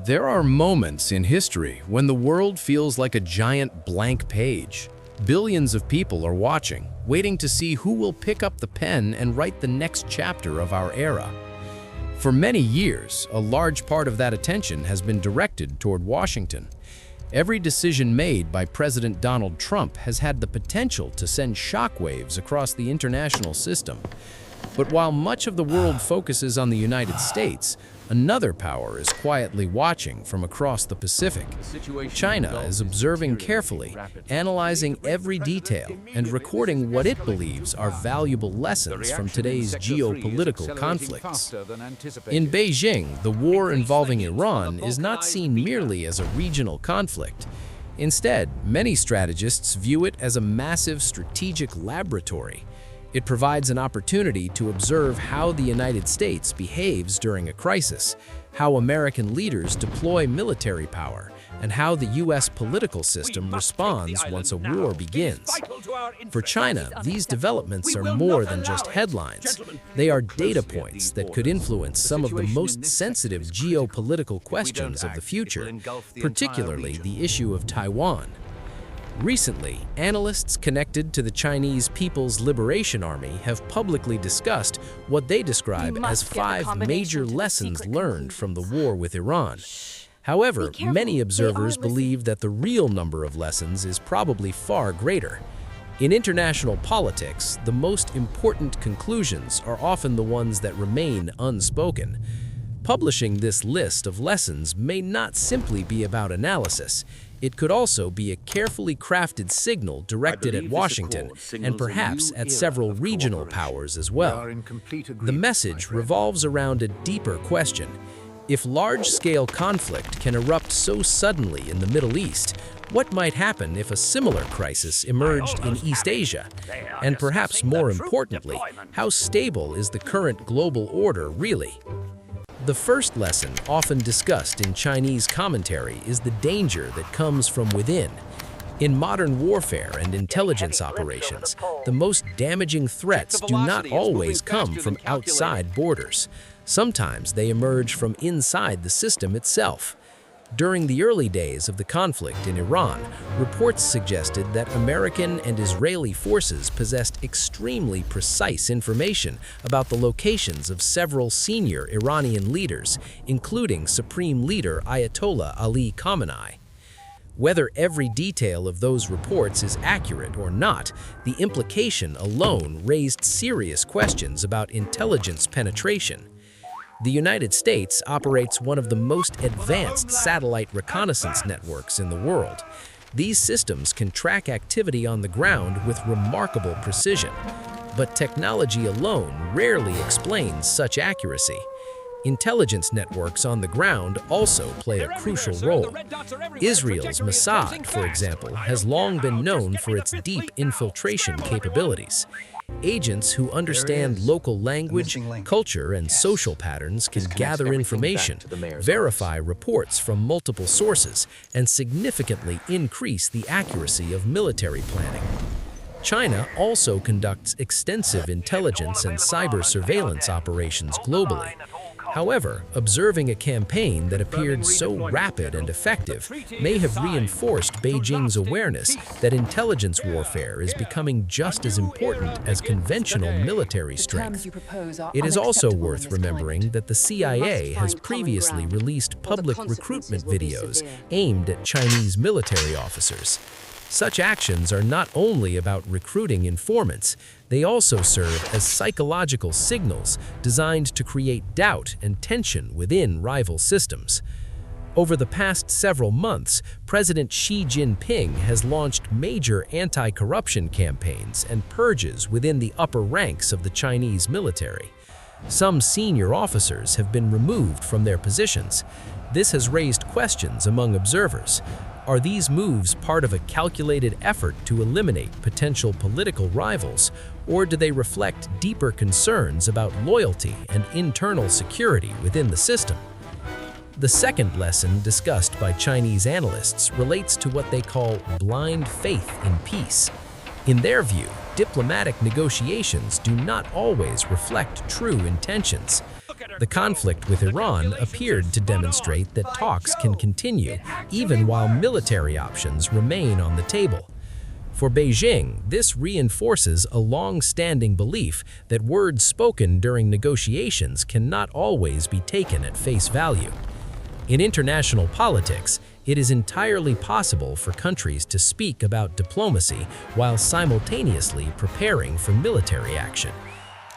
There are moments in history when the world feels like a giant blank page. Billions of people are watching, waiting to see who will pick up the pen and write the next chapter of our era. For many years, a large part of that attention has been directed toward Washington. Every decision made by President Donald Trump has had the potential to send shockwaves across the international system. But while much of the world focuses on the United States, another power is quietly watching from across the Pacific. China is observing carefully, analyzing every detail, and recording what it believes are valuable lessons from today's geopolitical conflicts. In Beijing, the war involving Iran is not seen merely as a regional conflict. Instead, many strategists view it as a massive strategic laboratory. It provides an opportunity to observe how the United States behaves during a crisis, how American leaders deploy military power, and how the U.S. political system responds once a war begins. For China, these developments are more than just headlines. They are data points that could influence some of the most sensitive geopolitical questions of the future, particularly the issue of Taiwan. Recently, analysts connected to the Chinese People's Liberation Army have publicly discussed what they describe as 5 major lessons learned from the war with Iran. However, many observers believe that the real number of lessons is probably far greater. In international politics, the most important conclusions are often the ones that remain unspoken. Publishing this list of lessons may not simply be about analysis. It could also be a carefully crafted signal directed at Washington and perhaps at several regional powers as well. The message revolves around a deeper question. If large-scale conflict can erupt so suddenly in the Middle East, what might happen if a similar crisis emerged in East Asia? And perhaps more importantly, how stable is the current global order really? The first lesson often discussed in Chinese commentary is the danger that comes from within. In modern warfare and intelligence operations, the most damaging threats do not always come from outside borders. Sometimes they emerge from inside the system itself. During the early days of the conflict in Iran, reports suggested that American and Israeli forces possessed extremely precise information about the locations of several senior Iranian leaders, including Supreme Leader Ayatollah Ali Khamenei. Whether every detail of those reports is accurate or not, the implication alone raised serious questions about intelligence penetration. The United States operates one of the most advanced satellite reconnaissance networks in the world. These systems can track activity on the ground with remarkable precision. But technology alone rarely explains such accuracy. Intelligence networks on the ground also play a crucial role. Israel's Mossad, for example, has long been known for its deep infiltration capabilities. Agents who understand local language, culture, and social patterns can gather information, verify reports from multiple sources, and significantly increase the accuracy of military planning. China also conducts extensive intelligence and cyber surveillance operations globally. However, observing a campaign that appeared so rapid and effective may have reinforced Beijing's awareness that intelligence warfare is becoming just as important as conventional military strength. It is also worth remembering that the CIA has previously released public recruitment videos aimed at Chinese military officers. Such actions are not only about recruiting informants, they also serve as psychological signals designed to create doubt and tension within rival systems. Over the past several months, President Xi Jinping has launched major anti-corruption campaigns and purges within the upper ranks of the Chinese military. Some senior officers have been removed from their positions. This has raised questions among observers. Are these moves part of a calculated effort to eliminate potential political rivals, or do they reflect deeper concerns about loyalty and internal security within the system? The second lesson discussed by Chinese analysts relates to what they call blind faith in peace. In their view, diplomatic negotiations do not always reflect true intentions. The conflict with Iran appeared to demonstrate that talks can continue even while military options remain on the table. For Beijing, this reinforces a long-standing belief that words spoken during negotiations cannot always be taken at face value. In international politics, it is entirely possible for countries to speak about diplomacy while simultaneously preparing for military action.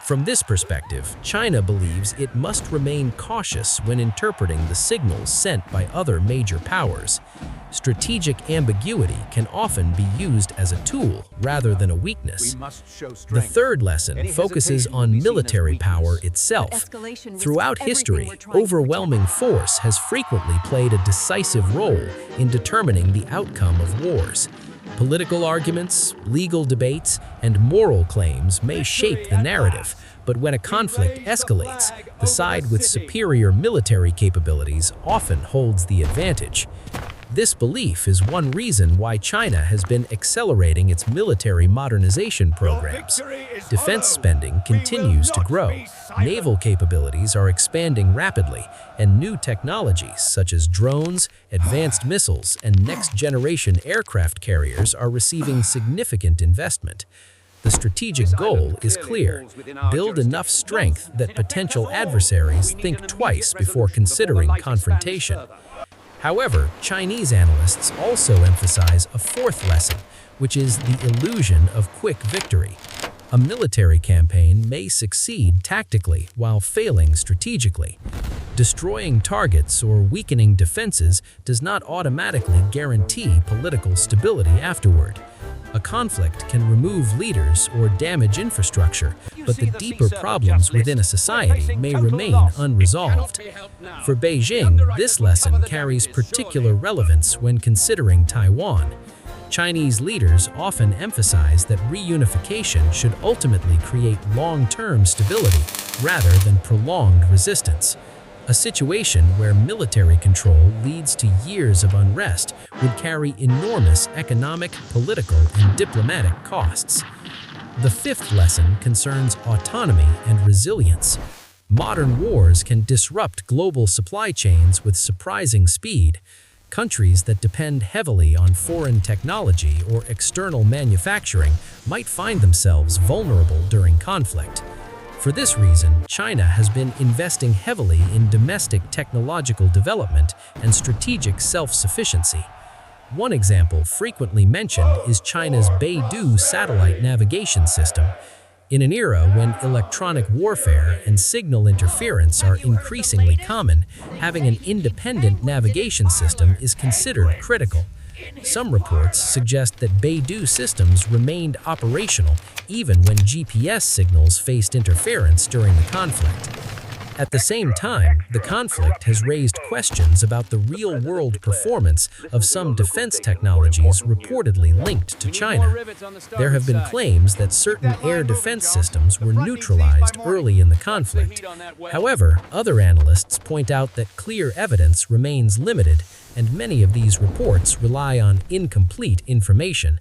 From this perspective, China believes it must remain cautious when interpreting the signals sent by other major powers. Strategic ambiguity can often be used as a tool rather than a weakness. The third lesson focuses on military power itself. Throughout history, overwhelming force has frequently played a decisive role in determining the outcome of wars. Political arguments, legal debates, and moral claims may shape the narrative, but when a conflict escalates, the side with superior military capabilities often holds the advantage. This belief is one reason why China has been accelerating its military modernization programs. Defense spending continues to grow, naval capabilities are expanding rapidly, and new technologies such as drones, advanced missiles, and next-generation aircraft carriers are receiving significant investment. The strategic goal is clear: build enough strength that potential adversaries think twice before considering confrontation. However, Chinese analysts also emphasize a fourth lesson, which is the illusion of quick victory. A military campaign may succeed tactically while failing strategically. Destroying targets or weakening defenses does not automatically guarantee political stability afterward. A conflict can remove leaders or damage infrastructure, but the deeper problems within a society may remain unresolved. For Beijing, this lesson carries particular relevance when considering Taiwan. Chinese leaders often emphasize that reunification should ultimately create long-term stability rather than prolonged resistance. A situation where military control leads to years of unrest would carry enormous economic, political, and diplomatic costs. The fifth lesson concerns autonomy and resilience. Modern wars can disrupt global supply chains with surprising speed. Countries that depend heavily on foreign technology or external manufacturing might find themselves vulnerable during conflict. For this reason, China has been investing heavily in domestic technological development and strategic self-sufficiency. One example frequently mentioned is China's Beidou satellite navigation system. In an era when electronic warfare and signal interference are increasingly common, having an independent navigation system is considered critical. Some reports suggest that Beidou systems remained operational even when GPS signals faced interference during the conflict. At the same time, the conflict has raised questions about the real-world performance of some defense technologies reportedly linked to China. There have been claims that certain air defense systems were neutralized early in the conflict. However, other analysts point out that clear evidence remains limited, and many of these reports rely on incomplete information.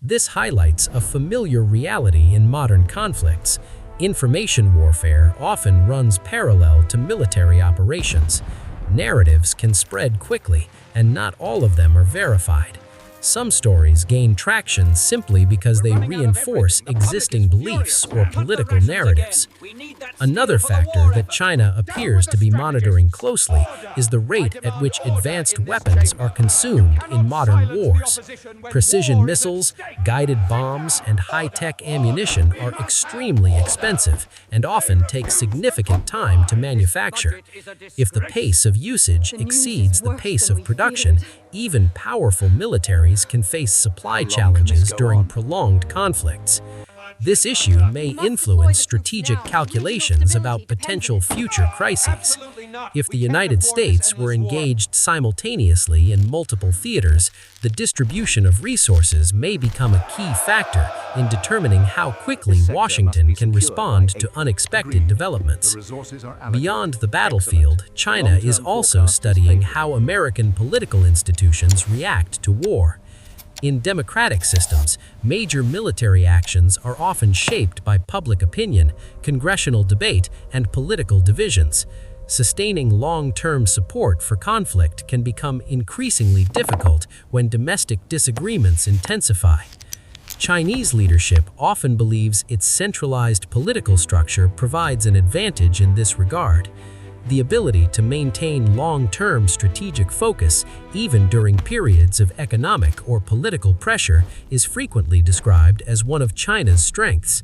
This highlights a familiar reality in modern conflicts. Information warfare often runs parallel to military operations. Narratives can spread quickly, and not all of them are verified. Some stories gain traction simply because they reinforce existing beliefs or political narratives. Another factor that China appears to be monitoring closely is the rate at which advanced weapons are consumed in modern wars. Precision missiles, guided bombs, and high-tech ammunition are extremely expensive and often take significant time to manufacture. If the pace of usage exceeds the pace of production, even powerful militaries can face supply challenges during prolonged conflicts. This issue may influence strategic calculations about potential future crises. If the United States were engaged simultaneously in multiple theaters, the distribution of resources may become a key factor in determining how quickly Washington can respond to unexpected developments. Beyond the battlefield, China is also studying how American political institutions react to war. In democratic systems, major military actions are often shaped by public opinion, congressional debate, and political divisions. Sustaining long-term support for conflict can become increasingly difficult when domestic disagreements intensify. Chinese leadership often believes its centralized political structure provides an advantage in this regard. The ability to maintain long-term strategic focus, even during periods of economic or political pressure, is frequently described as one of China's strengths.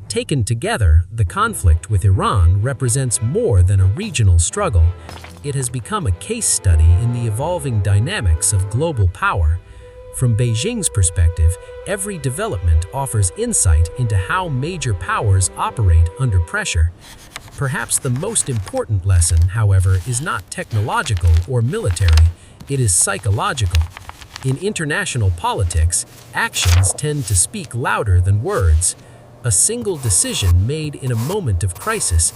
Taken together, the conflict with Iran represents more than a regional struggle. It has become a case study in the evolving dynamics of global power. From Beijing's perspective, every development offers insight into how major powers operate under pressure. Perhaps the most important lesson, however, is not technological or military, it is psychological. In international politics, actions tend to speak louder than words. A single decision made in a moment of crisis